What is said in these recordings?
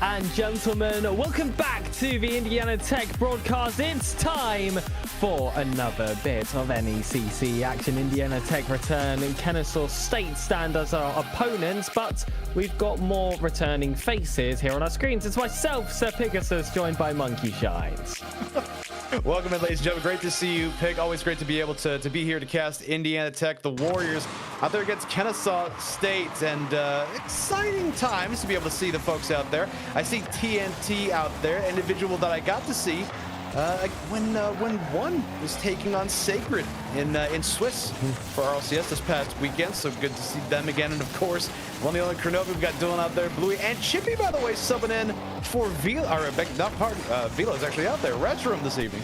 and gentlemen, welcome back to the Indiana Tech broadcast. It's time for another bit of NECC action. Indiana Tech return and Kennesaw State stand as our opponents, but we've got more returning faces here on our screens. It's myself, Sir Pegasus, joined by Monkey Shines. Welcome in, ladies and gentlemen. Great to see you, Pig. Always great to be able to be here to cast Indiana Tech, the Warriors, out there against Kennesaw State. And exciting times to be able to see the folks out there. I see TNT out there, individual that I got to see when one was taking on Sacred in Swiss for RLCS this past weekend. So good to see them again. And of course, one of the only Kronovi we've got Dylan out there, Bluey, and Chippy, by the way, subbing in for Vila, or not part, Vila is actually out there, Retro this evening.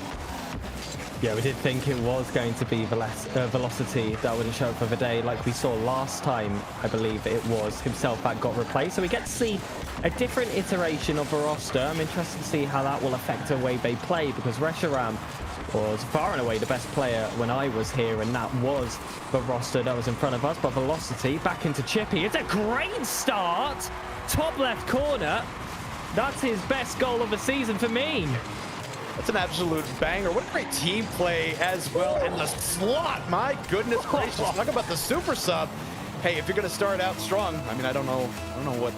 Yeah, we did think it was going to be Velocity that wouldn't show up for the day, like we saw last time. I believe it was himself that got replaced. So we get to see a different iteration of the roster. I'm interested to see how that will affect the way they play, because Reshiram was far and away the best player when I was here, and that was the roster that was in front of us. But Velocity back into Chippy. It's a great start. Top left corner. That's his best goal of the season for me. That's an absolute banger. What a great team play as well in the slot. My goodness gracious. Talk about the super sub. Hey, if you're going to start out strong, I mean, I don't know what's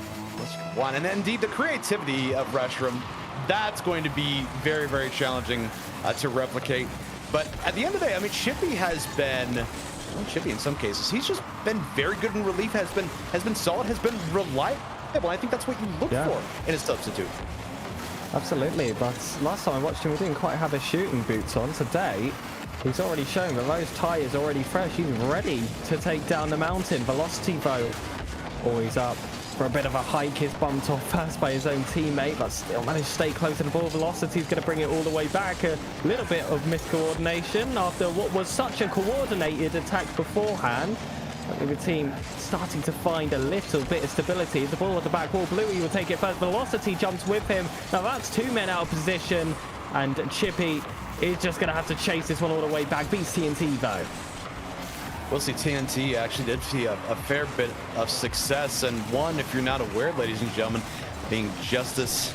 you want. And indeed, the creativity of Reshiram, that's going to be very, very challenging to replicate. But at the end of the day, I mean, Chippy has been, well, Chippy in some cases, he's just been very good in relief, has been solid, has been reliable. I think that's what you look for in a substitute. Absolutely, but last time I watched him, he didn't quite have his shooting boots on. Today, he's already shown that those tires are already fresh. He's ready to take down the mountain. Velocity, though, always up for a bit of a hike. Is bumped off first by his own teammate, but still managed to stay close to the ball. Velocity's going to bring it all the way back. A little bit of miscoordination after what was such a coordinated attack beforehand. The team starting to find a little bit of stability. The ball at the back wall. Bluey will take it first. Velocity jumps with him. Now that's two men out of position, and Chippy is just going to have to chase this one all the way back. Beats TNT though. We'll see. TNT actually did see a fair bit of success, and one, if you're not aware, ladies and gentlemen, being Justice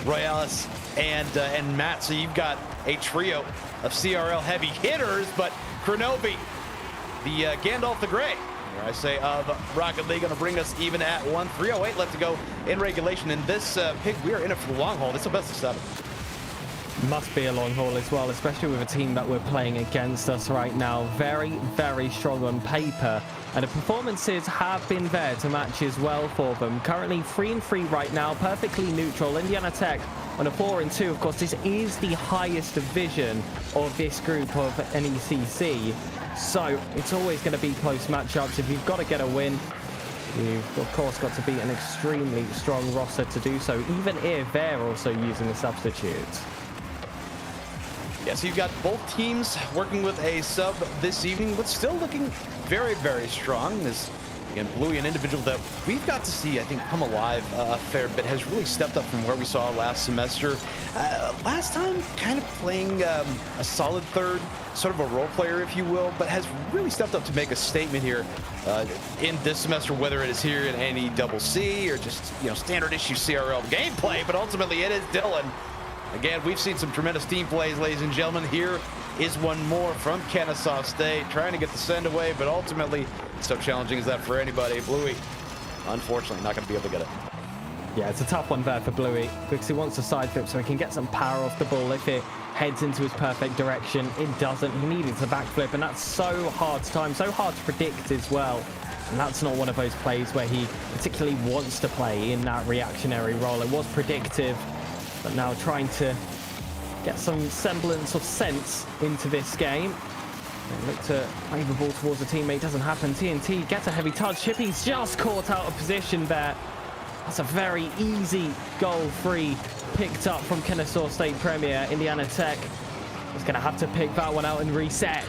Royalis and Matt. So you've got a trio of CRL heavy hitters, but Kronovi, the Gandalf the Grey, I say, of Rocket League, going to bring us even at 1:3:08 left to go in regulation. In this Pig, we are in it for the long haul. It's a best of 7. Must be a long haul as well, especially with a team that we're playing against us right now. Very, very strong on paper, and the performances have been there to match as well for them. Currently 3-3 right now, perfectly neutral. Indiana Tech on a 4-2. Of course, this is the highest division of this group of NECC. So it's always going to be close matchups. If you've got to get a win, you've of course got to beat an extremely strong roster to do so, even if they're also using the substitutes. Yeah, so you've got both teams working with a sub this evening, but still looking very, very strong. This, again, Bluey, an individual that we've got to see, I think, come alive a fair bit, has really stepped up from where we saw last semester. Last time, kind of playing a solid third, sort of a role player, if you will, but has really stepped up to make a statement here in this semester, whether it is here in NECC or just, you know, standard issue CRL gameplay, but ultimately it is Dylan. Again, we've seen some tremendous team plays, ladies and gentlemen. Here is one more from Kennesaw State, trying to get the send away, but ultimately, it's so challenging as that for anybody. Bluey, unfortunately, not going to be able to get it. Yeah, it's a tough one there for Bluey, because he wants to side flip so he can get some power off the ball. If it heads into his perfect direction, it doesn't. He needed to backflip, and that's so hard to time, so hard to predict as well. And that's not one of those plays where he particularly wants to play in that reactionary role. It was predictive, but now trying to get some semblance of sense into this game. And look to play the ball towards a teammate. Doesn't happen. TNT gets a heavy touch. Chippy's just caught out of position there. That's a very easy goal free picked up from Kennesaw State Premier. Indiana Tech is going to have to pick that one out and reset.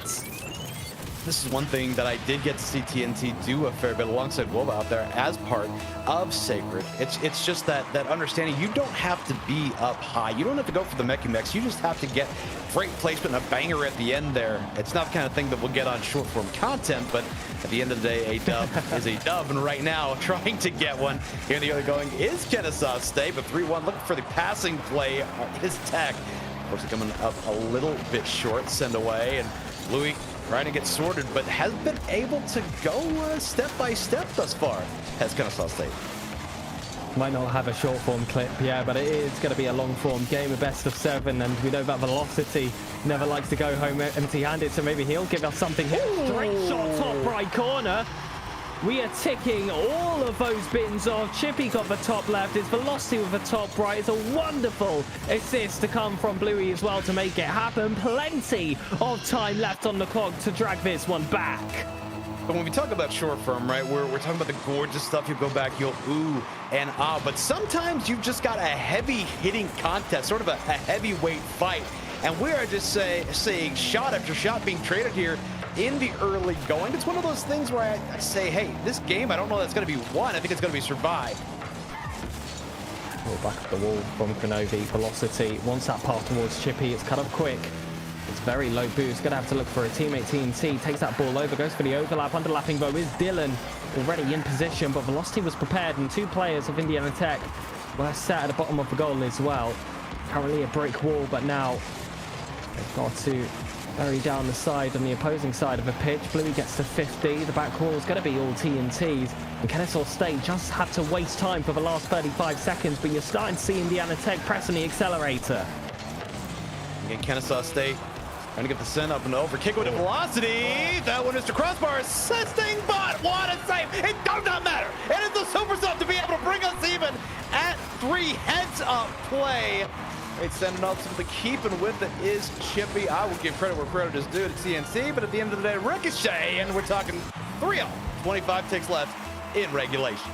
this is one thing that I did get to see TNT do a fair bit alongside Woba out there as part of Sacred. It's just that understanding you don't have to be up high. You don't have to go for the Mech. You just have to get great placement and a banger at the end there. It's not the kind of thing that we'll get on short form content, but at the end of the day, a dub is a dub. And right now, trying to get one here in the early going is Kennesaw State, but 3-1 looking for the passing play is Tech. Of course, coming up a little bit short, send away, and Louis trying to get sorted, but has been able to go step by step thus far, has Kennesaw State. Might not have a short form clip, yeah, but it is going to be a long form game, a best of 7, and we know that Velocity never likes to go home empty-handed, so maybe he'll give us something here. Straight shot, top right corner. We are ticking all of those bins off. Chippy got the top left. It's Velocity with the top right. It's a wonderful assist to come from Bluey as well to make it happen. Plenty of time left on the clock to drag this one back. But when we talk about short form, right, we're talking about the gorgeous stuff. You go back, you'll ooh and ah, but sometimes you've just got a heavy hitting contest, sort of a heavyweight fight. And we are just saying shot after shot being traded here in the early going. It's one of those things where I say, hey, this game, I don't know that's going to be won. I think it's going to be survived. Back of the wall from Grenovi. Velocity wants that pass towards Chippy. It's cut off quick. It's very low boost. Going to have to look for a teammate. TNT takes that ball over, goes for the overlap. Underlapping though is Dylan, already in position, but Velocity was prepared, and 2 players of Indiana Tech were set at the bottom of the goal as well. Currently a brick wall, but now they've got to bury down the side on the opposing side of the pitch. Bluey gets to 50. The back wall is going to be all TNTs. And Kennesaw State just had to waste time for the last 35 seconds, but you're starting to see Indiana Tech pressing the accelerator. Again, Kennesaw State trying to get the send up and over. Kick with Velocity. That one is to crossbar. Assisting, but what a save. It does not matter. It is the super sub to be able to bring us even at 3 heads up play. It's sending up to the keeping with it is Chippy. I will give credit where credit is due to TNC, but at the end of the day, Ricochet, and we're talking 3-0. 25 ticks left in regulation.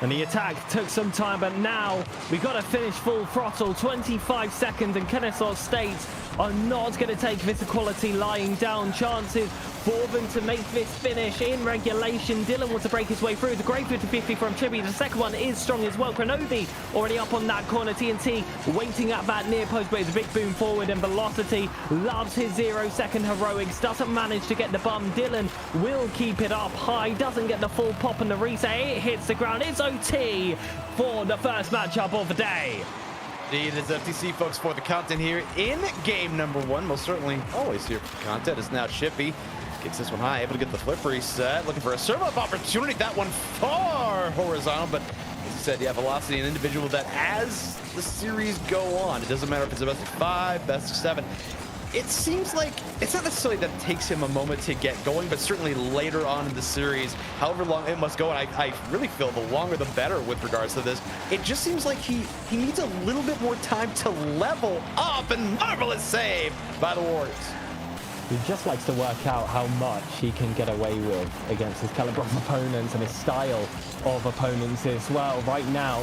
And the attack took some time, but now we got to finish full throttle. 25 seconds, and Kennesaw State are not going to take this equality lying down. Chances for them to make this finish in regulation. Dylan wants to break his way through. The great 50-50 from Chippy. The second one is strong as well. Grenovi already up on that corner. TNT waiting at that near post, but it's a big boom forward, and Velocity loves his 0-second heroics. Doesn't manage to get the bum. Dylan will keep it up high. Doesn't get the full pop on the reset. It hits the ground. It's OT for the first matchup of the day. Indeed, it is FTC, folks, for the content here in game number 1. Most certainly always here for the content. Is now Chippy. Gets this one high, able to get the flip reset. Looking for a serve-up opportunity. That one far horizontal, but as you said, yeah, Velocity, an individual that as the series go on, it doesn't matter if it's a best of 5, best of 7. It seems like it's not necessarily that it takes him a moment to get going, but certainly later on in the series, however long it must go, and I really feel the longer the better with regards to this. It just seems like he needs a little bit more time to level up, and marvelous save by the Warriors. He just likes to work out how much he can get away with against his caliber of opponents and his style of opponents as well. Right now,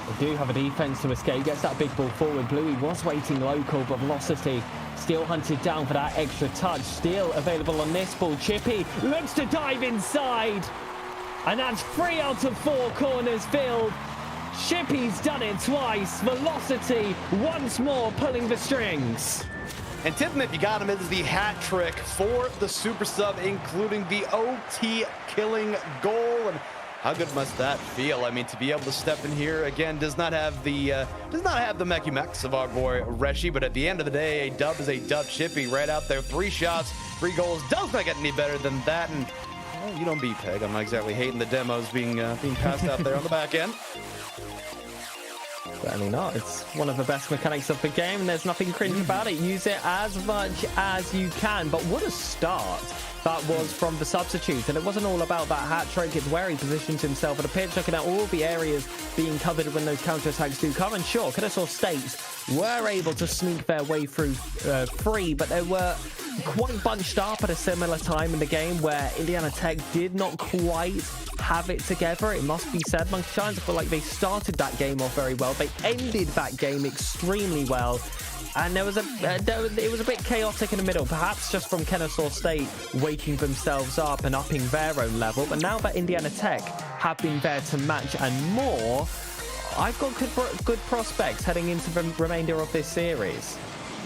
they do have a defense to escape. Gets that big ball forward. Bluey was waiting local, but Velocity still hunted down for that extra touch. Still available on this ball. Chippy looks to dive inside, and that's 3 out of 4 corners filled. Chippy's done it twice. Velocity once more pulling the strings. And tipping if you got him is the hat trick for the super sub, including the OT killing goal. And how good must that feel? I mean, to be able to step in here again, does not have the Mech of our boy Reshi, but at the end of the day, a dub is a dub. Chippy right out there, 3 shots, 3 goals. Does not get any better than that. And well, you don't beat Peg. I'm not exactly hating the demos being passed out there on the back end. Certainly not. It's one of the best mechanics of the game, and there's nothing cringe about it. Use it as much as you can. But what a start that was from the substitutes. And it wasn't all about that hat trick. It's where he positions himself at the pitch, looking at all the areas being covered when those counter-attacks do come. And sure, Kennesaw State were able to sneak their way through free, but they were quite bunched up at a similar time in the game where Indiana Tech did not quite have it together. It must be said, Monkey Shines, I feel like they started that game off very well. They ended that game extremely well. And it was a bit chaotic in the middle, perhaps just from Kennesaw State waking themselves up and upping their own level. But now that Indiana Tech have been there to match and more, I've got good prospects heading into the remainder of this series.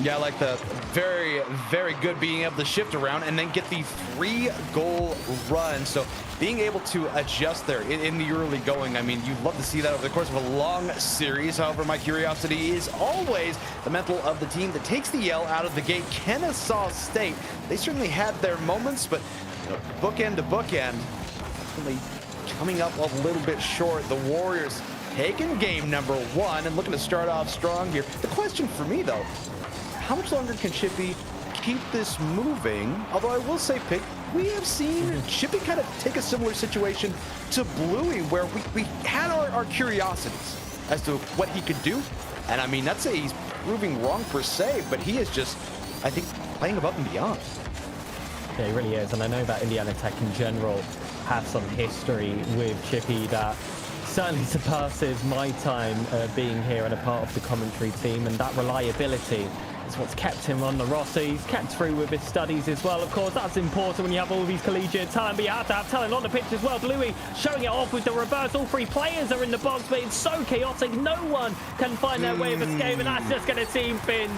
Yeah, I like that. Very, very good being able to shift around and then get the 3-goal run. So being able to adjust there in the early going, I mean, you'd love to see that over the course of a long series. However, my curiosity is always the mental of the team that takes the L out of the gate. Kennesaw State, they certainly had their moments, but bookend to bookend, really coming up a little bit short. The Warriors taking game number 1 and looking to start off strong here. The question for me, though, how much longer can Chippy keep this moving? Although I will say, Pig, we have seen Chippy kind of take a similar situation to Bluey, where we had our curiosities as to what he could do. And I mean, not say he's proving wrong per se, but he is just, I think, playing above and beyond. Yeah, he really is. And I know that Indiana Tech in general have some history with Chippy that certainly surpasses my time being here and a part of the commentary team, and that reliability is what's kept him on the roster. He's kept through with his studies as well. Of course, that's important when you have all these collegiate talent, but you have to have talent on the pitch as well. Bluey showing it off with the reverse. All 3 players are in the box, but it's so chaotic. No one can find their way of escape, and that's just going to see Finch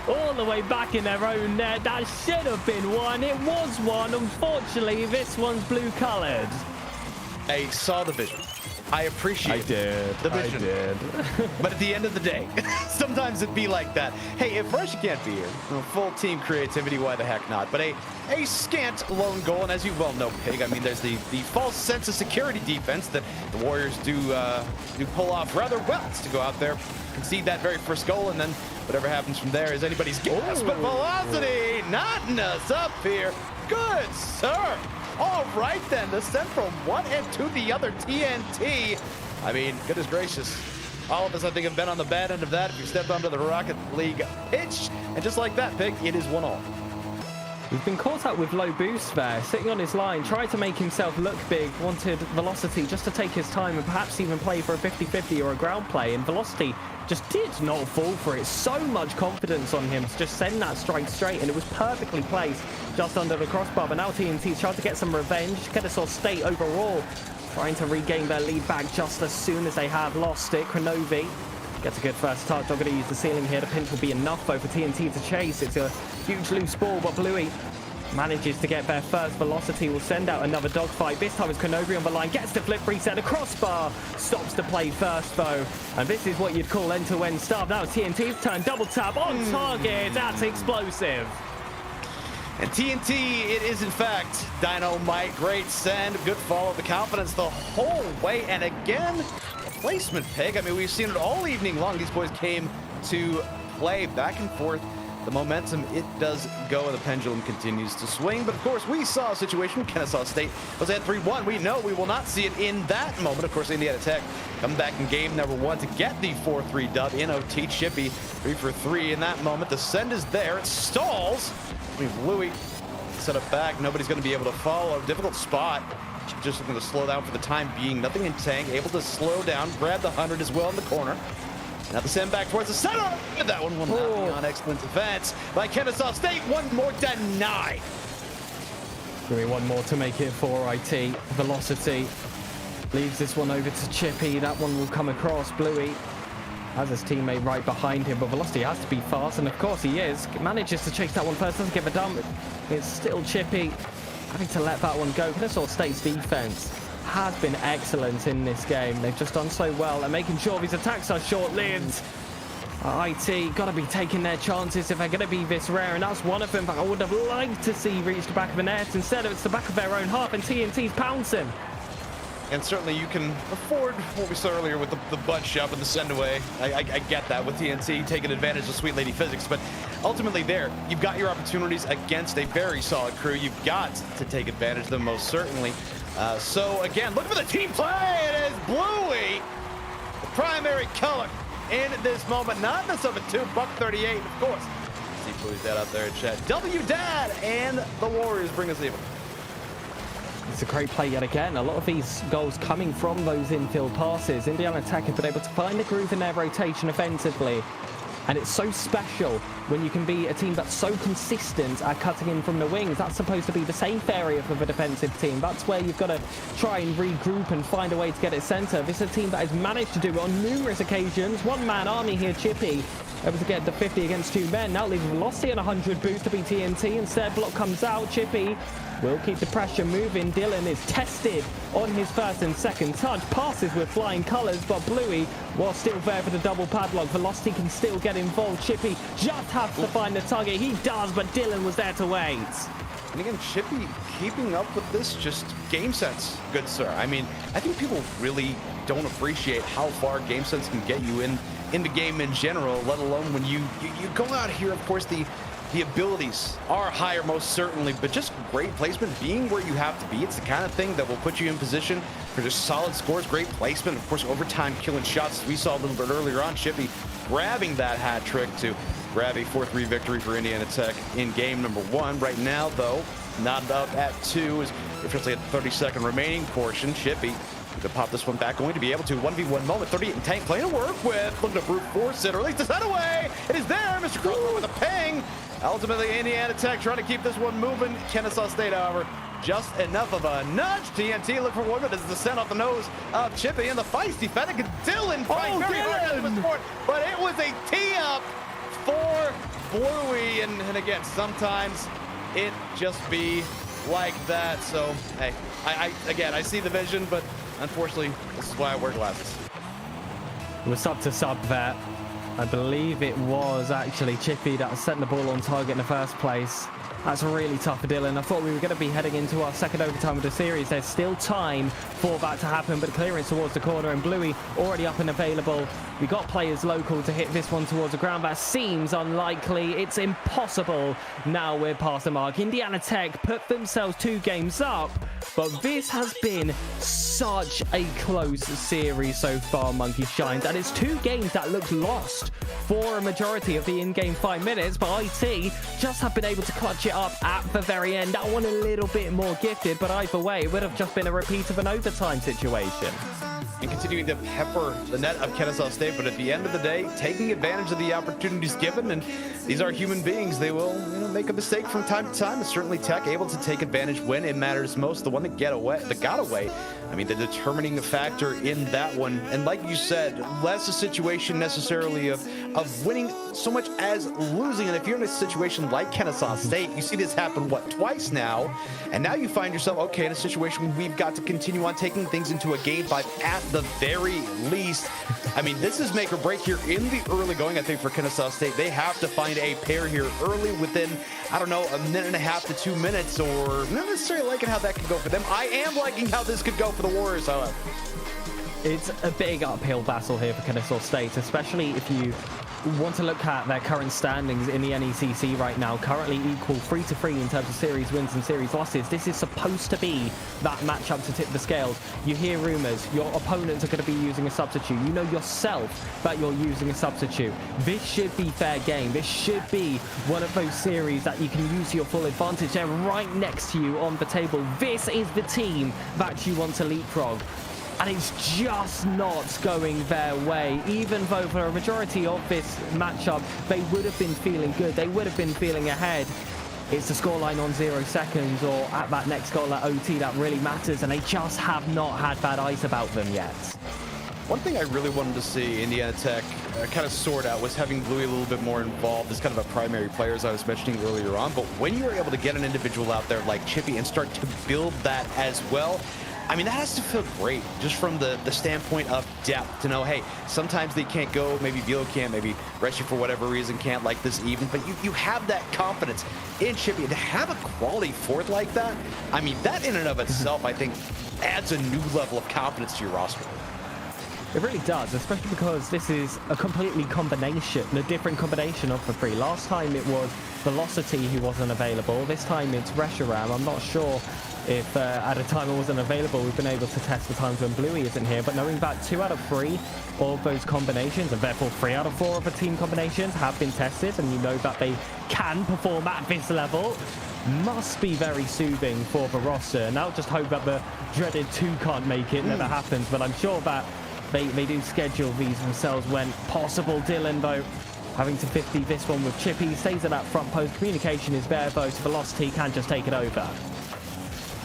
all the way back in their own net. That should have been one. It was one. Unfortunately, this one's blue-coloured. I saw the vision. I appreciate the vision. I did. But at the end of the day, sometimes it'd be like that. Hey, if Russia can't be here, full team creativity, why the heck not? But a scant lone goal, and as you well know, Pig, I mean, there's the false sense of security defense that the Warriors do pull off rather well. It's to go out there, concede that very first goal, and then whatever happens from there is anybody's guess. But velocity knotting us up here. Good, sir. All right, then, the send from one end to the other, TNT. I mean, goodness gracious. All of us, I think, have been on the bad end of that if you stepped onto the Rocket League pitch. And just like that, Pig, it is 1-1. He's been caught up with low boost there, sitting on his line, tried to make himself look big, wanted Velocity just to take his time and perhaps even play for a 50-50 or a ground play, and Velocity just did not fall for it. So much confidence on him to just send that strike straight, and it was perfectly placed just under the crossbar. But now TNT's trying to get some revenge. Kennesaw State overall trying to regain their lead back just as soon as they have lost it. Kronovi gets a good first touch. Not going to use the ceiling here. The pinch will be enough, though, for TNT to chase. It's a huge loose ball, but Bluey manages to get there first. Velocity will send out another dogfight. This time it's Kronovi on the line. Gets the flip reset. The crossbar stops the play first, though. And this is what you'd call end-to-end stuff. Now it's TNT's turn. Double tap on target. That's explosive. And TNT, it is in fact dynamite. Great send. Good follow. The confidence the whole way. And again, placement, Pig. I mean, we've seen it all evening long. These boys came to play back and forth. The momentum, it does go, and the pendulum continues to swing. But of course, we saw a situation. Kennesaw State was at 3-1. We know we will not see it in that moment. Of course, Indiana Tech come back in game number 1 to get the 4-3 dub in OT. Chippy 3 for 3 in that moment. The send is there. It stalls. I mean, Bluey set up back. Nobody's going to be able to follow. Difficult spot. Just looking to slow down for the time being. Nothing in tank. Able to slow down. Grab the 100 as well in the corner. Now the send back towards the center. That one will not be on. Excellent defense by Kennesaw State. One more denied. Give me one more to make it for IT. Velocity leaves this one over to Chippy. That one will come across. Bluey has his teammate right behind him, but Velocity has to be fast, and of course he is. Manages to chase that one first, doesn't give a dump. It's still Chippy having to let that one go. Kennesaw State's defense has been excellent in this game. They've just done so well at making sure these attacks are short-lived. IT got to be taking their chances if they're going to be this rare, and that's one of them that I would have liked to see reach the back of the net. Instead of it's the back of their own half, and TNT's pouncing. And certainly you can afford what we saw earlier with the bunch up and the send away. I get that with TNT taking advantage of Sweet Lady Physics, but ultimately there, you've got your opportunities against a very solid crew. You've got to take advantage of them most certainly. So again, looking for the team play. It is Bluey, the primary color in this moment. Not this of a 2, $138, of course. See Bluey's dad out there in chat. W Dad and the Warriors bring us even. It's a great play yet again. A lot of these goals coming from those infield passes. Indiana Tech have been able to find the groove in their rotation offensively And it's so special when you can be a team that's so consistent at cutting in from the wings. That's supposed to be the safe area for the defensive team. That's where you've got to try and regroup and find a way to get it center. This is a team that has managed to do it on numerous occasions. One-man army here, Chippy, able to get the 50 against 2 men. Now leaving Velocity on 100 boost to be TNT. Instead, block comes out. Chippy will keep the pressure moving. Dylan is tested on his first and second touch. Passes with flying colors, but Bluey was still there for the double padlock. Velocity can still get involved. Chippy just has to find the target. He does, but Dylan was there to wait. And again, Chippy keeping up with this, just game sense, good sir. I mean, I think people really don't appreciate how far game sense can get you in the game in general, let alone when you go out here. Of course, the abilities are higher, most certainly, but just great placement, being where you have to be. It's the kind of thing that will put you in position for just solid scores, great placement. Of course, overtime killing shots. We saw a little bit earlier on, Chippy grabbing that hat trick to grab a 4-3 victory for Indiana Tech in game number 1. Right now, though, not up at 2 as officially at the 32nd remaining portion. Chippy to pop this one back, going to be able to 1v1 moment. 38 and Tank playing to work with, looking to brute force it, or at least it's that away. It is there, Mr. Crossbow with a ping. Ultimately, Indiana Tech trying to keep this one moving. Kennesaw State, however, just enough of a nudge. TNT look for one, but it's the send off the nose of Chippy, and the feisty Fennec. Dylan fighting very hard to the sport, but it was a tee up for Bluey, and again, sometimes it just be like that. So hey, I see the vision, but unfortunately, this is why I wear glasses. It was sub to sub there. I believe it was actually Chippy that sent the ball on target in the first place. That's really tough for Dylan. I thought we were going to be heading into our second overtime of the series. There's still time for that to happen, but clearance towards the corner, and Bluey already up and available. We got players local to hit this one towards the ground. That seems unlikely. It's impossible. Now we're past the mark. Indiana Tech put themselves 2 games up, but this has been such a close series so far, Monkey Shines, and it's 2 games that looked lost for a majority of the in-game 5 minutes, but IT just have been able to clutch it up at the very end. That one a little bit more gifted, but either way, it would have just been a repeat of an overtime situation. And continuing to pepper the net of Kennesaw State, but at the end of the day, taking advantage of the opportunities given, and these are human beings. They will make a mistake from time to time, and certainly Tech able to take advantage when it matters most. The one that got away, I mean, the determining factor in that one. And like you said, less a situation necessarily of winning so much as losing. And if you're in a situation like Kennesaw State, you see this happen, twice now, and now you find yourself, okay, in a situation where we've got to continue on taking things into a game 5 at the very least. I mean, this is make or break here in the early going, I think, for Kennesaw State. They have to find a pair here early within, I don't know, a minute and a half to 2 minutes, or not necessarily liking how that could go for them. I am liking how this could go for the Warriors, however. It's a big uphill battle here for Kennesaw State, especially if you want to look at their current standings in the NECC right now. Currently equal 3-3 in terms of series wins and series losses. This is supposed to be that matchup to tip the scales. You hear rumors, your opponents are going to be using a substitute. You know yourself that you're using a substitute. This should be fair game. This should be one of those series that you can use to your full advantage. They're right next to you on the table. This is the team that you want to leapfrog. And it's just not going their way, even though for a majority of this matchup, they would have been feeling good. They would have been feeling ahead. It's the scoreline on 0 seconds or at that next goal at OT that really matters, and they just have not had that ice about them yet. One thing I really wanted to see Indiana Tech kind of sort out was having Bluey a little bit more involved as kind of a primary player, as I was mentioning earlier on. But when you were able to get an individual out there like Chippy and start to build that as well, I mean, that has to feel great just from the standpoint of depth to know, hey, sometimes they can't go, maybe Velo can't, maybe Rescue for whatever reason can't like this even, but you have that confidence in Chippy. And to have a quality fourth like that, I mean, that in and of itself, I think, adds a new level of confidence to your roster. It really does, especially because this is a completely a different combination of the 3. Last time it was Velocity who wasn't available. This time it's Reshiram. I'm not sure if at a time it wasn't available, we've been able to test the times when Bluey isn't here. But knowing that 2 out of 3 of those combinations, and therefore 3 out of 4 of the team combinations have been tested, and you know that they can perform at this level, must be very soothing for the roster. Now just hope that the dreaded 2 can't make it, never happens, but I'm sure that they do schedule these themselves when possible. Dylan, though, having to 50 this one with Chippy. Stays at that front post. Communication is there, though, so Velocity can just take it over.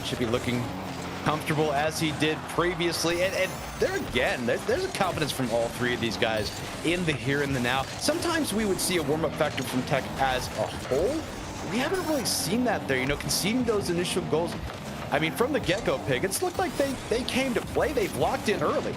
Chippy looking comfortable as he did previously, and there again, there's a confidence from all three of these guys in the here and the now. Sometimes we would see a warm-up factor from Tech as a whole. We haven't really seen that there, you know, conceding those initial goals. I mean, from the get-go, Pig, it's looked like they came to play. They've locked in early.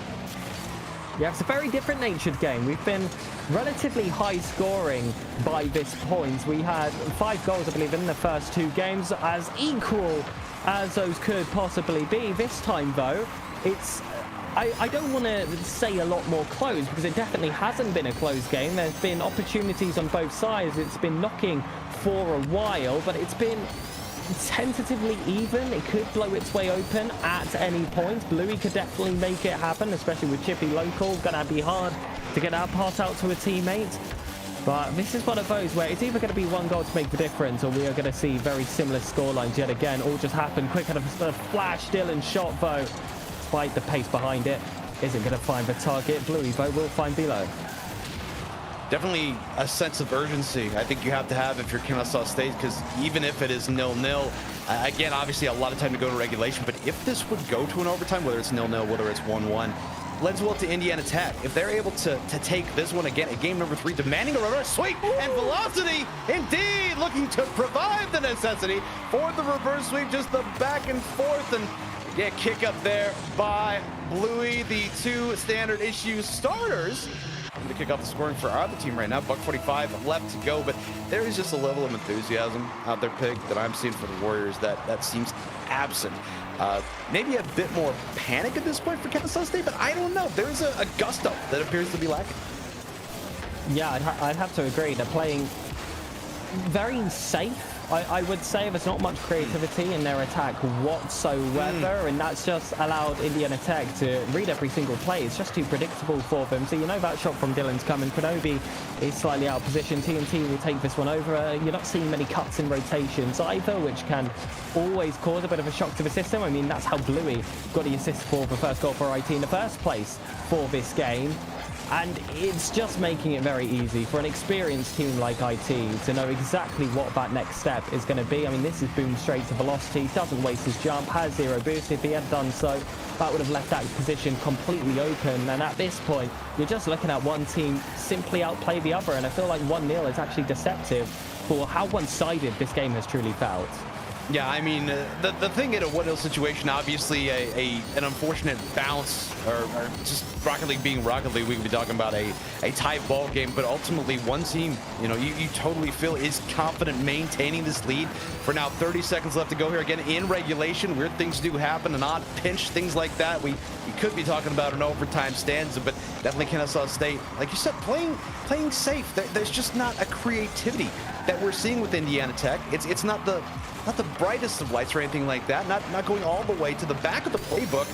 Yeah, it's a very different natured game. We've been relatively high scoring by this point. We had 5 goals, I believe, in the first 2 games, as equal as those could possibly be. This time, though, it's... I don't want to say a lot more close, because it definitely hasn't been a close game. There's been opportunities on both sides. It's been knocking for a while, but it's been tentatively even. It could blow its way open at any point. Bluey could definitely make it happen, especially with Chippy local. Gonna be hard to get that pass out to a teammate. But this is one of those where it's either going to be 1 goal to make the difference, or we are going to see very similar scorelines yet again. All just happened quick, kind of a flash Dylan shot, though, despite the pace behind it, isn't going to find the target. Bluey, though, will find below. Definitely a sense of urgency I think you have to have if you're Kennesaw State, because even if it is 0-0, again, obviously a lot of time to go to regulation, but if this would go to an overtime, whether it's 0-0, whether it's 1-1, lends well to Indiana Tech. If they're able to take this one again at game number 3, demanding a reverse sweep, and Velocity indeed looking to provide the necessity for the reverse sweep, just the back and forth, and yeah, kick up there by Bluey, the 2 standard issue starters. To kick off the scoring for our other team right now. $1:45 left to go, but there is just a level of enthusiasm out there, Pig, that I'm seeing for the Warriors that seems absent. Maybe a bit more panic at this point for Kennesaw State, but I don't know. There's a gusto that appears to be lacking. Yeah, I'd have to agree. They're playing very safe. I would say there's not much creativity in their attack whatsoever, and that's just allowed Indiana Tech to read every single play. It's just too predictable for them. So you know that shot from Dylan's coming. Kenobi is slightly out of position. TNT will take this one over. You're not seeing many cuts in rotations either, which can always cause a bit of a shock to the system. I mean, that's how Bluey got the assist for the first goal for IT in the first place for this game. And it's just making it very easy for an experienced team like IT to know exactly what that next step is going to be. I mean, this is boom straight to Velocity, doesn't waste his jump, has 0 boost. If he had done so, that would have left that position completely open. And at this point, you're just looking at one team simply outplay the other. And I feel like 1-0 is actually deceptive for how one-sided this game has truly felt. Yeah, I mean, the thing in a 1-0 situation, obviously an unfortunate bounce, or just Rocket League being Rocket League, we could be talking about a tight ball game, but ultimately one team, you know, you totally feel is confident maintaining this lead. For now, 30 seconds left to go here. Again, in regulation, weird things do happen, an odd pinch, things like that. We could be talking about an overtime stanza, but definitely Kennesaw State, like you said, playing safe. There's just not a creativity that we're seeing with Indiana Tech. It's not the brightest of lights or anything like that, not going all the way to the back of the playbook,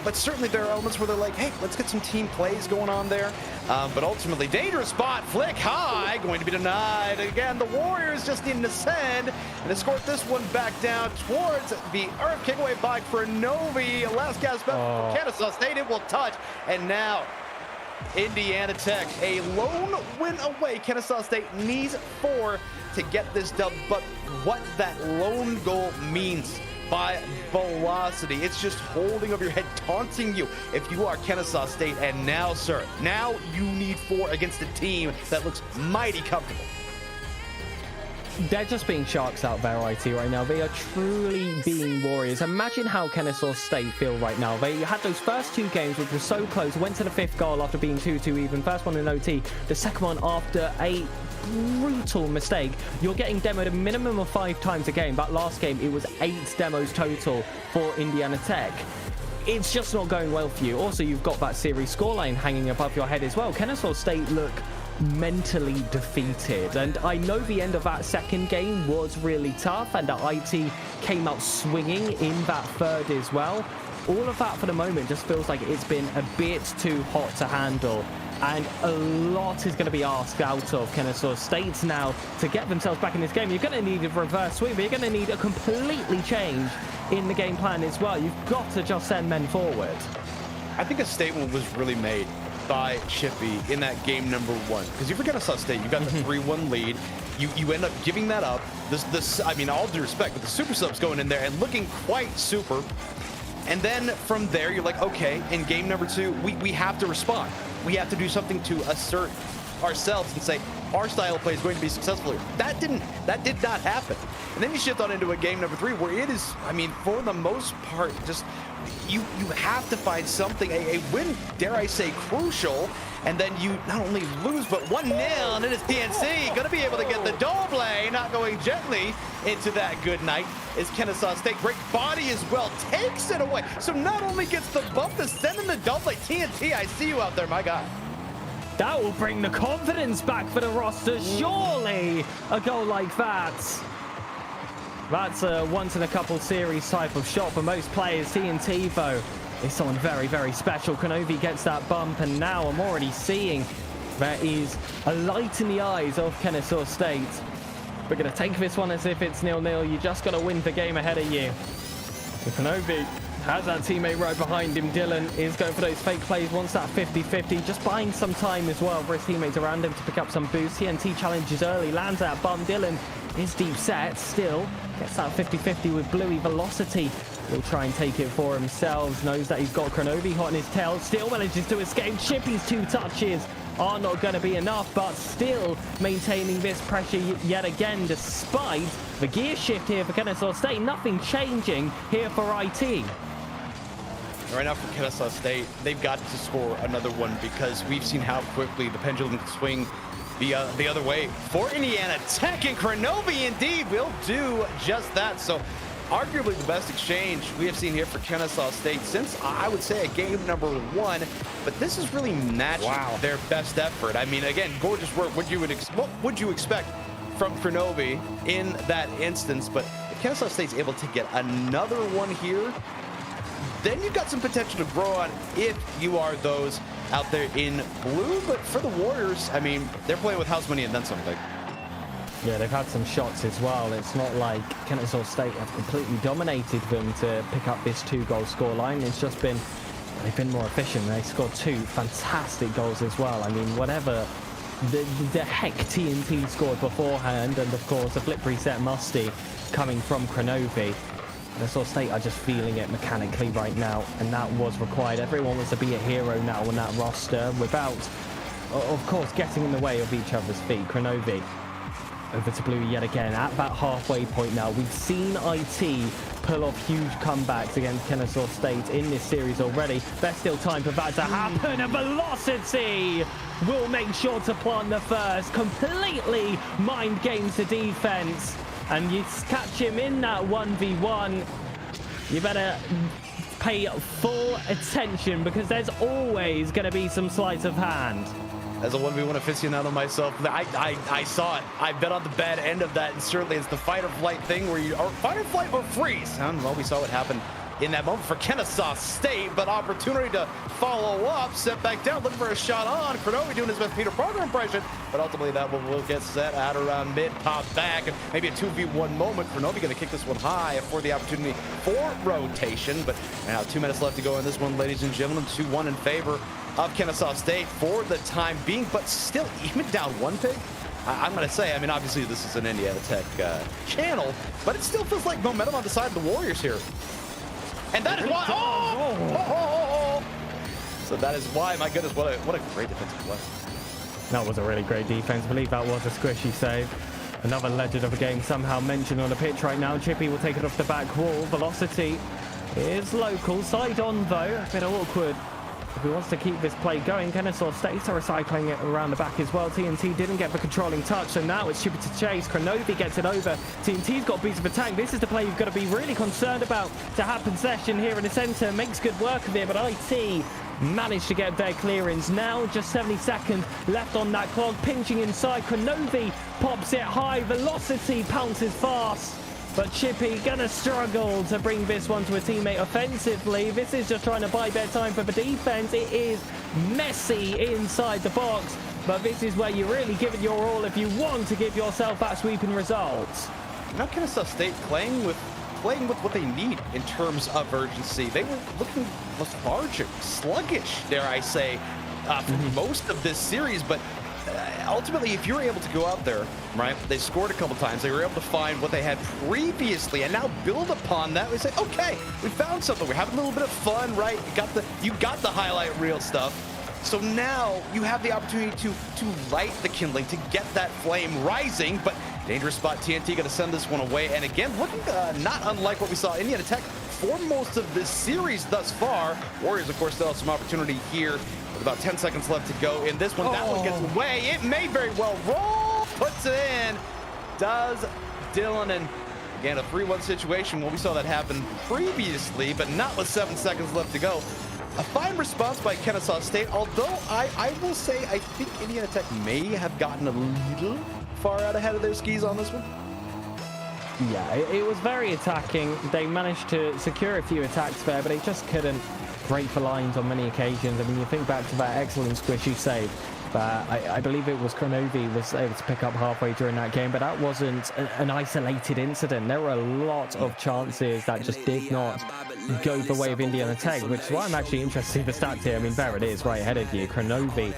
but certainly there are elements where they're like, hey, let's get some team plays going on there. But ultimately, dangerous spot, flick high, going to be denied. Again, the Warriors just need to send and escort this one back down towards the earth. Kick away by Novi. Last gasp for Kennesaw State. It will touch, and now Indiana Tech, a lone win away. Kennesaw State needs 4 to get this dub, but what that lone goal means by Velocity, it's just holding over your head, taunting you if you are Kennesaw State. And now, sir, now you need 4 against a team that looks mighty comfortable. They're just being sharks out there, IT, right now. They are truly being Warriors. Imagine how Kennesaw State feel right now. They had those first 2 games, which were so close, went to the 5th goal after being 2-2 even. First one in OT, the second one after a brutal mistake. You're getting demoed a minimum of 5 times a game. That last game, it was 8 demos total for Indiana Tech. It's just not going well for you. Also, you've got that series scoreline hanging above your head as well. Kennesaw State look mentally defeated, and I know the end of that second game was really tough, and that IT came out swinging in that third as well. All of that for the moment just feels like it's been a bit too hot to handle, and a lot is going to be asked out of Kennesaw State now to get themselves back in this game. You're going to need a reverse sweep, but you're going to need a completely change in the game plan as well. You've got to just send men forward. I think a statement was really made by Chippy in that game number 1. Because you forget Kennesaw State, you got the 3-1 lead. You end up giving that up. I mean, all due respect, but the super subs going in there and looking quite super. And then from there, you're like, okay, in game number 2, we have to respond. We have to do something to assert ourselves and say our style of play is going to be successful here. That did not happen. And then you shift on into a game number 3 where it is, I mean, for the most part, just you have to find something, a win, dare I say, crucial, and then you not only lose, but 1-0, and it is PNC going to be able to get the double, not going gently into that good night is Kennesaw State. Great body as well, takes it away. So not only gets the bump to send in the double, TNT, I see you out there, my God. That will bring the confidence back for the roster. Surely a goal like that. That's a once-in-a-couple series type of shot for most players. TNT, though, is someone very, very special. Kenobi gets that bump, and now I'm already seeing there is a light in the eyes of Kennesaw State. We're going to take this one as if it's 0-0. You just got to win the game ahead of you. Kenobi has that teammate right behind him. Dylan is going for those fake plays, wants that 50-50, just buying some time as well for his teammates around him to pick up some boost. TNT challenges early, lands that bump. Dylan is deep set, still gets that 50-50 with Bluey. Velocity will try and take it for himself, knows that he's got Kronovi hot in his tail, still manages to escape. Chippy's 2 touches are not going to be enough, but still maintaining this pressure yet again, despite the gear shift here for Kennesaw State. Nothing changing here for IT. Right now for Kennesaw State, they've got to score another one because we've seen how quickly the pendulum can swing the other way for Indiana Tech, and Kronovi indeed will do just that. So arguably the best exchange we have seen here for Kennesaw State since, I would say, a game number 1, but this is really matching their best effort. I mean, again, gorgeous work. What would you expect from Kronovi in that instance? But if Kennesaw State's able to get another one here, then you've got some potential to grow on if you are those out there in blue. But for the Warriors, I mean, they're playing with house money and then something. Yeah, they've had some shots as well. It's not like Kennesaw State have completely dominated them to pick up this 2-goal scoreline. It's just been, they've been more efficient. They scored 2 fantastic goals as well. I mean, whatever the heck TNT scored beforehand, and of course a flip reset musty coming from Kronovi. Kennesaw State are just feeling it mechanically right now, and that was required. Everyone wants to be a hero now on that roster without, of course, getting in the way of each other's feet. Kronovi over to Blue yet again at that halfway point now. We've seen IT pull off huge comebacks against Kennesaw State in this series already. There's still time for that to happen, and Velocity will make sure to plant the first. Completely mind games the defense, and you catch him in that 1v1. You better pay full attention because there's always going to be some sleight of hand. As a 1v1 aficionado myself, I saw it. I bet on the bad end of that, and certainly it's the fight or flight thing where you are fight or flight or freeze. Well, we saw what happened in that moment for Kennesaw State, but opportunity to follow up, set back down, looking for a shot on. Kronovi doing his best Peter Parker impression, but ultimately that one will get set at around mid, pop back, and maybe a 2v1 moment. Kronovi going to kick this one high for the opportunity for rotation, but now 2 minutes left to go in this one, ladies and gentlemen. 2-1 in favor of Kennesaw State for the time being, but still even down 1 pig. I'm going to say, I mean, obviously this is an Indiana Tech channel, but it still feels like momentum on the side of the Warriors here. And that is why, so that is why, my goodness, what a great defensive play. That was a really great defense. I believe that was a squishy save. Another legend of a game somehow mentioned on the pitch right now. Chippy will take it off the back wall. Velocity is local. Side on, though. A bit awkward if he wants to keep this play going. Kennesaw State are recycling it around the back as well. TNT didn't get the controlling touch, so now it's Chippy to chase. Kronovi gets it over. TNT's got boots of attack. This is the play you've got to be really concerned about to have possession here in the center. Makes good work of it, but IT managed to get their clearance. Now just 70 seconds left on that clock. Pinching inside. Kronovi pops it high. Velocity pounces fast. But Chippy gonna struggle to bring this one to a teammate offensively. This is just trying to buy better time for the defense. It is messy inside the box, but this is where you really give it your all if you want to give yourself that sweeping result. Now Kennesaw State playing with what they need in terms of urgency. They were looking lethargic, sluggish, dare I say, for most of this series, but ultimately, if you're able to go out there, right, they scored a couple times, they were able to find what they had previously and now build upon that. We say, okay, we found something, we're having a little bit of fun, right? You got the highlight reel stuff. So now you have the opportunity to light the kindling, to get that flame rising, but dangerous spot. TNT going to send this one away. And again, looking not unlike what we saw Indiana Tech for most of this series thus far. Warriors, of course, still have some opportunity here with about 10 seconds left to go in this one. That one gets away. It may very well roll. Puts it in. Does Dylan. And again, a 3-1 situation. Well, we saw that happen previously, but not with 7 seconds left to go. A fine response by Kennesaw State, although I will say I think Indiana Tech may have gotten a little far out ahead of their skis on this one. Yeah, it was very attacking. They managed to secure a few attacks there, but they just couldn't break for lines on many occasions. I mean, you think back to that excellent squishy save. I believe it was Kronovi was able to pick up halfway during that game, but that wasn't an isolated incident. There were a lot of chances that just did not go the way of Indiana Tech, which is why I'm actually interested in the stats here. I mean, there it is right ahead of you. Kronovi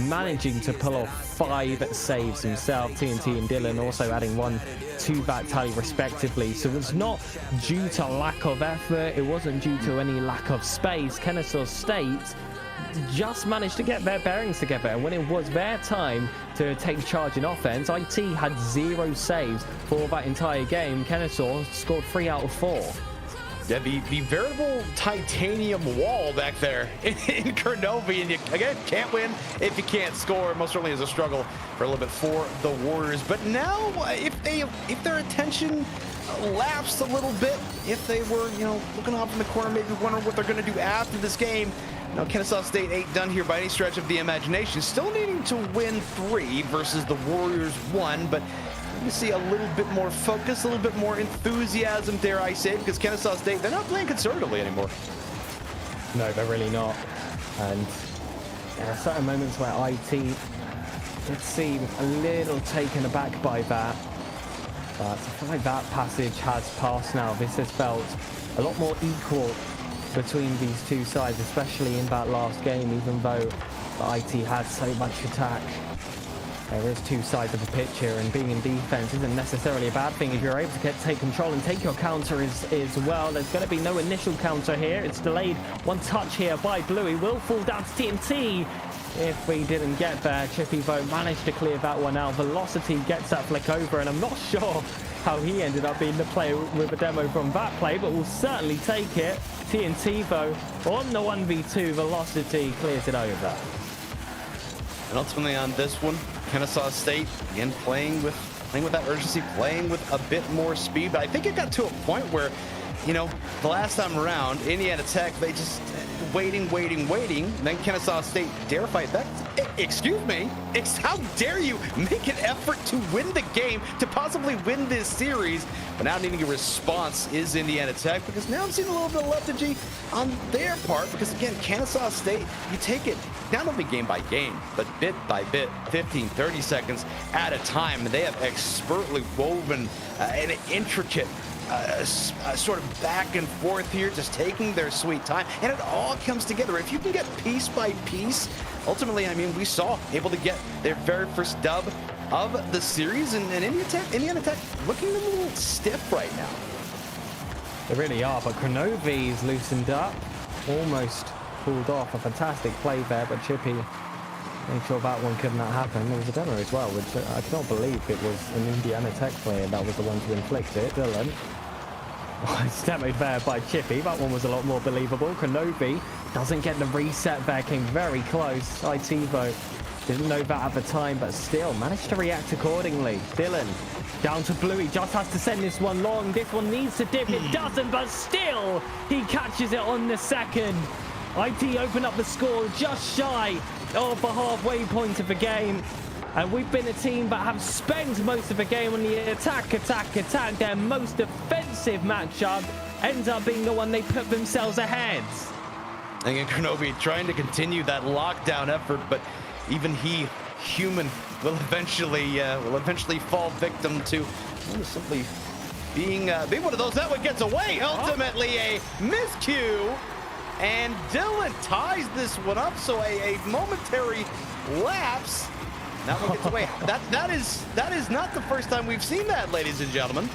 managing to pull off 5 saves himself. TNT and Dylan also adding 1 to that tally respectively. So it's not due to lack of effort. It wasn't due to any lack of space. Kennesaw State just managed to get their bearings together, and when it was their time to take charge in offense, IT had 0 saves for that entire game. Kennesaw scored 3 out of 4. Yeah, the veritable titanium wall back there in Kronovi, and you, again, can't win if you can't score. Most certainly is a struggle for a little bit for the Warriors. But now, if their attention lapsed a little bit, if they were, looking off in the corner, maybe wondering what they're going to do after this game. Now, Kennesaw State ain't done here by any stretch of the imagination. Still needing to win 3 versus the Warriors 1, but you see a little bit more focus, a little bit more enthusiasm, dare I say, because Kennesaw State, they're not playing conservatively anymore. No, they're really not. And there are certain moments where IT did seem a little taken aback by that. But I feel like that passage has passed now. This has felt a lot more equal between these two sides, especially in that last game, even though the IT had so much attack. There is 2 sides of the pitch here, and being in defense isn't necessarily a bad thing if you're able to take control and take your counter as well. There's going to be no initial counter here. It's delayed. 1 touch here by Bluey. Will fall down to TNT if we didn't get there. Chippy, though, managed to clear that one out. Velocity gets that flick over, and I'm not sure how he ended up being the player with a demo from that play, but we'll certainly take it. TNT, though, on the 1v2, Velocity clears it over. And ultimately on this one, Kennesaw State, again, playing with that urgency, playing with a bit more speed. But I think it got to a point where, the last time around, Indiana Tech, they just waiting. Then Kennesaw State dare fight back. Excuse me, how dare you make an effort to win the game, to possibly win this series, but now needing a response is Indiana Tech, because now I'm seeing a little bit of lethargy on their part, because again, Kennesaw State, you take it not only game by game, but bit by bit, 15, 30 seconds at a time. They have expertly woven an intricate sort of back and forth here, just taking their sweet time, and it all comes together. If you can get piece by piece, ultimately, I mean, we saw able to get their very first dub of the series, and Indiana Tech looking a little stiff right now. They really are, but Kronovi's loosened up, almost pulled off a fantastic play there, but Chippy made sure that one could not happen. There was a demo as well, which I cannot believe it was an Indiana Tech player that was the one to inflict it. Dylan. It's demoed there by Chippy. That one was a lot more believable. Kronovi doesn't get the reset there, came very close. IT, though, didn't know that at the time, but still managed to react accordingly. Dylan down to Bluey, just has to send this one long. This one needs to dip, it doesn't, but still he catches it on the second. IT open up the score just shy of the halfway point of the game. And we've been a team that have spent most of the game on the attack. Their most offensive matchup ends up being the one they put themselves ahead. And again, Kronovi trying to continue that lockdown effort, but even he, human, will eventually fall victim to simply being one of those that one gets away. Ultimately, a miscue and Dylan ties this one up. So a momentary lapse. Now we'll get to wait. That is not the first time we've seen that, ladies and gentlemen.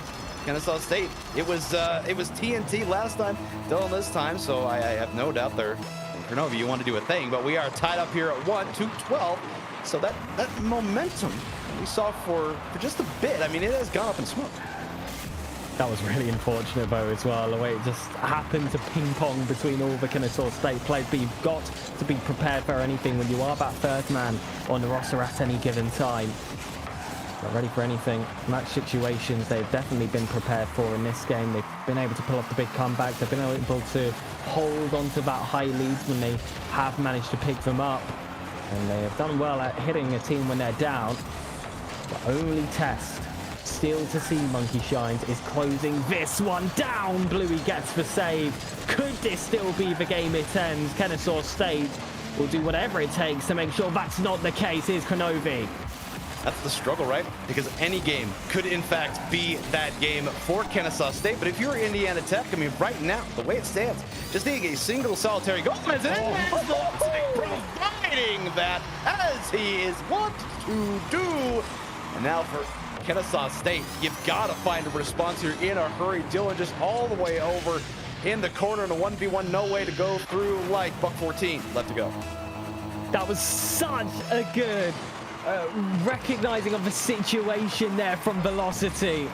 Kennesaw State. It was TNT last time, Dylan this time. So I have no doubt they're. I don't know if you want to do a thing, but we are tied up here at 1-12. So that momentum we saw for just a bit, I mean, it has gone up in smoke. That was really unfortunate, Bo, as well. The way it just happened to ping pong between all the Kennesaw State players. But you've got to be prepared for anything when you are that third man on the roster at any given time. Not ready for anything. Match situations they've definitely been prepared for in this game. They've been able to pull off the big comebacks. They've been able to hold on to that high leads when they have managed to pick them up. And they have done well at hitting a team when they're down. The only test still to see, Monkey Shines, is closing this one down. Bluey gets the save. Could this still be the game it ends? Kennesaw State will do whatever it takes to make sure that's not the case. Here's Kronovi. That's the struggle, right? Because any game could, in fact, be that game for Kennesaw State. But if you're Indiana Tech, I mean, right now, the way it stands, just needing a single solitary goal, and providing that as he is wont to do. And now for Kennesaw State, you've got to find a response here in a hurry. Dylan just all the way over in the corner in a 1v1, no way to go through like buck 14 left to go. That was such a good recognizing of the situation there from Velocity.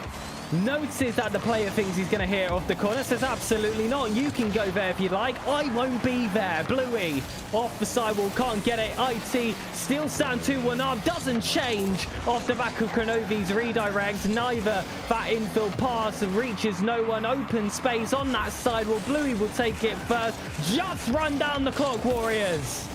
Notices that the player thinks he's going to hit off the corner. Says absolutely not. You can go there if you like. I won't be there. Bluey off the sidewall. Can't get it. IT still stand 2-1 up. Doesn't change off the back of Kronovi's redirect. Neither that infield pass reaches no one. Open space on that sidewall. Bluey will take it first. Just run down the clock, Warriors.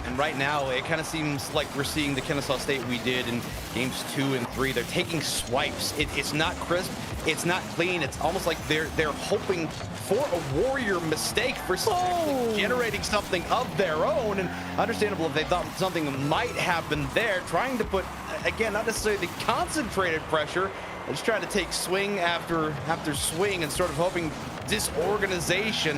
And right now, it kind of seems like we're seeing the Kennesaw State we did in games 2 and 3. They're taking swipes. It's not crisp. It's not clean. It's almost like they're hoping for a Warrior mistake for generating something of their own. And understandable if they thought something might happen there. Trying to put, again, not necessarily the concentrated pressure, just trying to take swing after swing and sort of hoping disorganization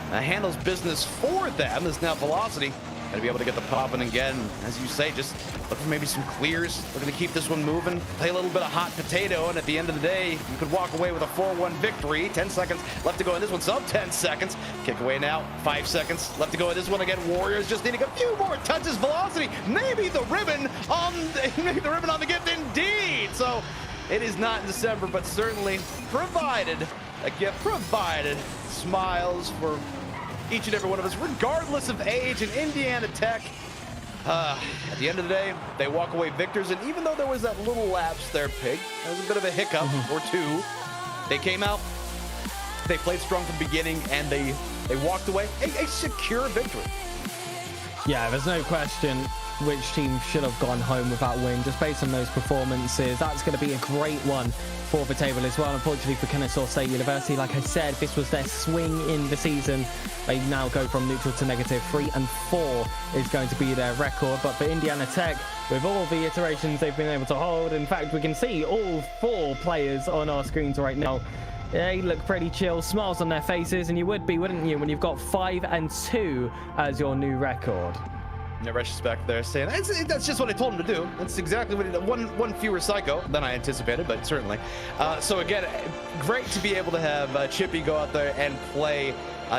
handles business for them. Is now Velocity going to be able to get the popping again. As you say, just look for maybe some clears. We're going to keep this one moving, play a little bit of hot potato, and at the end of the day, you could walk away with a 4-1 victory. 10 seconds left to go in this one, sub 10 seconds. Kick away now, 5 seconds left to go in this one. Again, Warriors just needing a few more touches. Velocity, maybe the ribbon on the gift indeed. So it is not in December, but certainly provided a gift, provided smiles for each and every one of us, regardless of age. And Indiana Tech, at the end of the day, they walk away victors. And even though there was that little lapse there, Pig, there was a bit of a hiccup or two, they came out, they played strong from the beginning, and they walked away a secure victory. Yeah, there's no question which team should have gone home with that win. Just based on those performances, that's going to be a great one for the table as well. Unfortunately for Kennesaw State University, like I said, this was their swing in the season. They now go from neutral to -3, and 4 is going to be their record. But for Indiana Tech, with all the iterations they've been able to hold, in fact, we can see all 4 players on our screens right now. They look pretty chill, smiles on their faces, and you would be, wouldn't you, when you've got 5-2 as your new record. No retrospect there, saying that's just what I told him to do. That's exactly what he did. One fewer psycho than I anticipated, but certainly. So again, great to be able to have Chippy go out there and play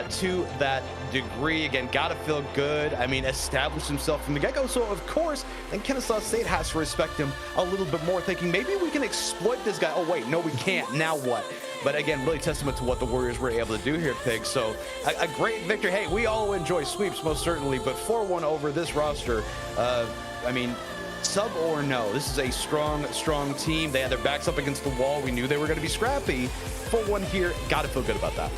to that degree. Again, gotta feel good. I mean, establish himself from the get-go. So of course, then Kennesaw State has to respect him a little bit more, thinking maybe we can exploit this guy. Oh wait, no, we can't. Now what? But again, really testament to what the Warriors were able to do here, Pig. So a great victory. Hey, we all enjoy sweeps, most certainly, but 4-1 over this roster. I mean, sub or no, this is a strong team. They had their backs up against the wall. We knew they were going to be scrappy. 4-1 here. Got to feel good about that.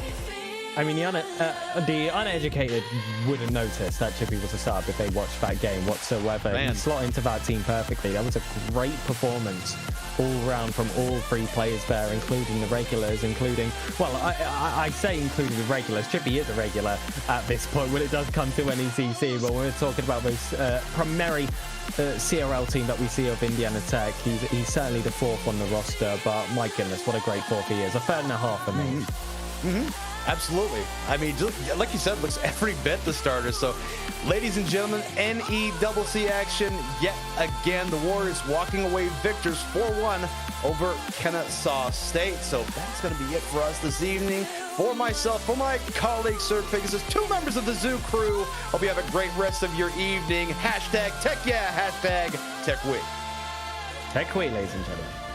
I mean, the uneducated wouldn't notice that Chippy was a sub if they watched that game whatsoever. Man. He slot into that team perfectly. That was a great performance all round from all 3 players there, including the regulars, well, I say including the regulars. Chippy is a regular at this point when it does come to NECC, but when we're talking about this primary CRL team that we see of Indiana Tech, he's certainly the 4th on the roster, but my goodness, what a great 4th he is. A 3.5 for me. Absolutely. I mean, just like you said, looks every bit the starter. So, ladies and gentlemen, NECC action yet again. The Warriors walking away victors 4-1 over Kennesaw State. So that's going to be it for us this evening. For myself, for my colleague, Sir Pegasus, 2 members of the Zoo crew. Hope you have a great rest of your evening. Hashtag Tech Yeah, hashtag Tech Week. Tech Week, ladies and gentlemen.